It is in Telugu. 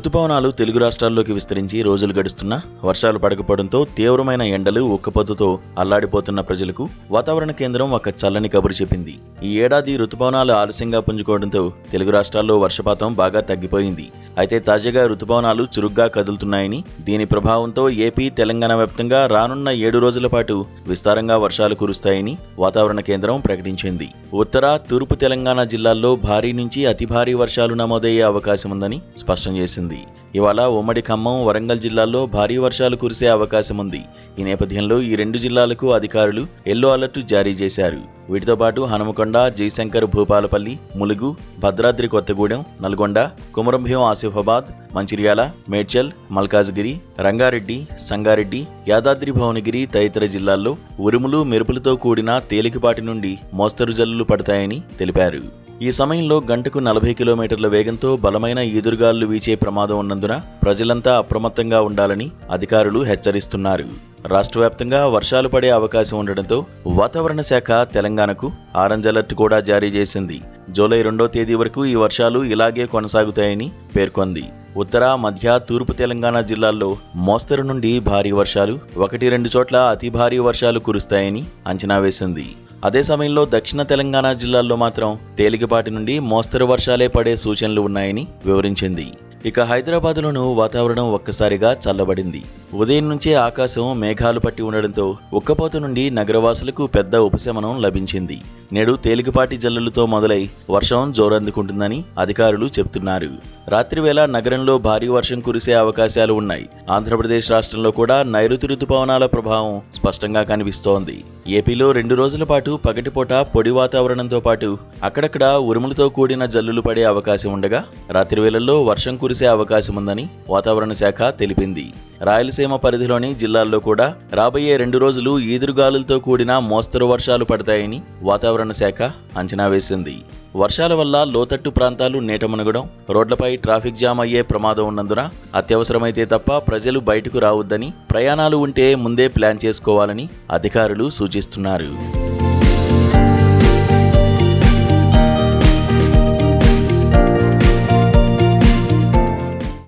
రుతుపవనాలు తెలుగు రాష్ట్రాల్లోకి విస్తరించి రోజులు గడుస్తున్నా వర్షాలు పడకపోవడంతో తీవ్రమైన ఎండలు ఉక్కపోతతో అల్లాడిపోతున్న ప్రజలకు వాతావరణ కేంద్రం ఒక చల్లని కబురు చెప్పింది. ఈ ఏడాది రుతుపవనాలు ఆలస్యంగా పుంజుకోవడంతో తెలుగు రాష్ట్రాల్లో వర్షపాతం బాగా తగ్గిపోయింది. అయితే తాజాగా రుతుపవనాలు చురుగ్గా కదులుతున్నాయని, దీని ప్రభావంతో ఏపీ, తెలంగాణ వ్యాప్తంగా రానున్న 7 రోజుల పాటు విస్తారంగా వర్షాలు కురుస్తాయని వాతావరణ కేంద్రం ప్రకటించింది. ఉత్తర, తూర్పు తెలంగాణ జిల్లాల్లో భారీ నుంచి అతి భారీ వర్షాలు నమోదయ్యే అవకాశం ఉందని స్పష్టం చేసింది. ఇవాళ ఉమ్మడి ఖమ్మం, వరంగల్ జిల్లాల్లో భారీ వర్షాలు కురిసే అవకాశం ఉంది. ఈ నేపథ్యంలో ఈ 2 జిల్లాలకు అధికారులు ఎల్లో అలర్ట్ జారీ చేశారు. వీటితో పాటు హనుమకొండ, జయశంకర్ భూపాలపల్లి, ములుగు, భద్రాద్రి కొత్తగూడెం, నల్గొండ, కుమరంభీం ఆసిఫాబాద్, మంచిర్యాల, మేడ్చల్, మల్కాజ్గిరి, రంగారెడ్డి, సంగారెడ్డి, యాదాద్రి భువనగిరి తదితర జిల్లాల్లో ఉరుములు, మెరుపులతో కూడిన తేలికపాటి నుండి మోస్తరు జల్లులు పడతాయని తెలిపారు. ఈ సమయంలో గంటకు 40 కిలోమీటర్ల వేగంతో బలమైన ఈదురుగాలులు వీచే ప్రమాదం ఉన్నందున ప్రజలంతా అప్రమత్తంగా ఉండాలని అధికారులు హెచ్చరిస్తున్నారు. రాష్ట్ర వ్యాప్తంగా వర్షాలు పడే అవకాశం ఉండడంతో వాతావరణ శాఖ తెలంగాణకు ఆరెంజ్ అలర్ట్ కూడా జారీ చేసింది. జూలై 2వ తేదీ వరకు ఈ వర్షాలు ఇలాగే కొనసాగుతాయని పేర్కొంది. ఉత్తర, మధ్య, తూర్పు తెలంగాణ జిల్లాల్లో మోస్తరు నుండి భారీ వర్షాలు, 1-2 చోట్ల అతి భారీ వర్షాలు కురుస్తాయని అంచనా వేసింది. అదే సమయంలో దక్షిణ తెలంగాణ జిల్లాల్లో మాత్రం తేలికపాటి నుండి మోస్తరు వర్షాలే పడే సూచనలు ఉన్నాయని వివరించింది. ఇక హైదరాబాద్లోనూ వాతావరణం ఒక్కసారిగా చల్లబడింది. ఉదయం నుంచే ఆకాశం మేఘాలు పట్టి ఉండడంతో ఉక్కపోత నుండి నగరవాసులకు పెద్ద ఉపశమనం లభించింది. నేడు తేలికపాటి జల్లులతో మొదలై వర్షం జోరందుకుంటుందని అధికారులు చెబుతున్నారు. రాత్రివేళ నగరంలో భారీ వర్షం కురిసే అవకాశాలు ఉన్నాయి. ఆంధ్రప్రదేశ్ రాష్ట్రంలో కూడా నైరుతి రుతుపవనాల ప్రభావం స్పష్టంగా కనిపిస్తోంది. ఏపీలో 2 రోజుల పాటు పగటిపూట పొడి వాతావరణంతో పాటు అక్కడక్కడ ఉరుములతో కూడిన జల్లులు పడే అవకాశం ఉండగా, రాత్రివేళల్లో వర్షం కురిసే అవకాశం ఉందని వాతావరణ శాఖ తెలిపింది. రాయలసీమ పరిధిలోని జిల్లాల్లో కూడా రాబోయే 2 రోజులు ఈదురుగాలులతో కూడిన మోస్తరు వర్షాలు పడతాయని వాతావరణ శాఖ అంచనా వేసింది. వర్షాల వల్ల లోతట్టు ప్రాంతాలు నీట మునగడం, రోడ్లపై ట్రాఫిక్ జామ్ అయ్యే ప్రమాదం ఉన్నందున అత్యవసరమైతే తప్ప ప్రజలు బయటకు రావద్దని, ప్రయాణాలు ఉంటే ముందే ప్లాన్ చేసుకోవాలని అధికారులు సూచిస్తున్నారు.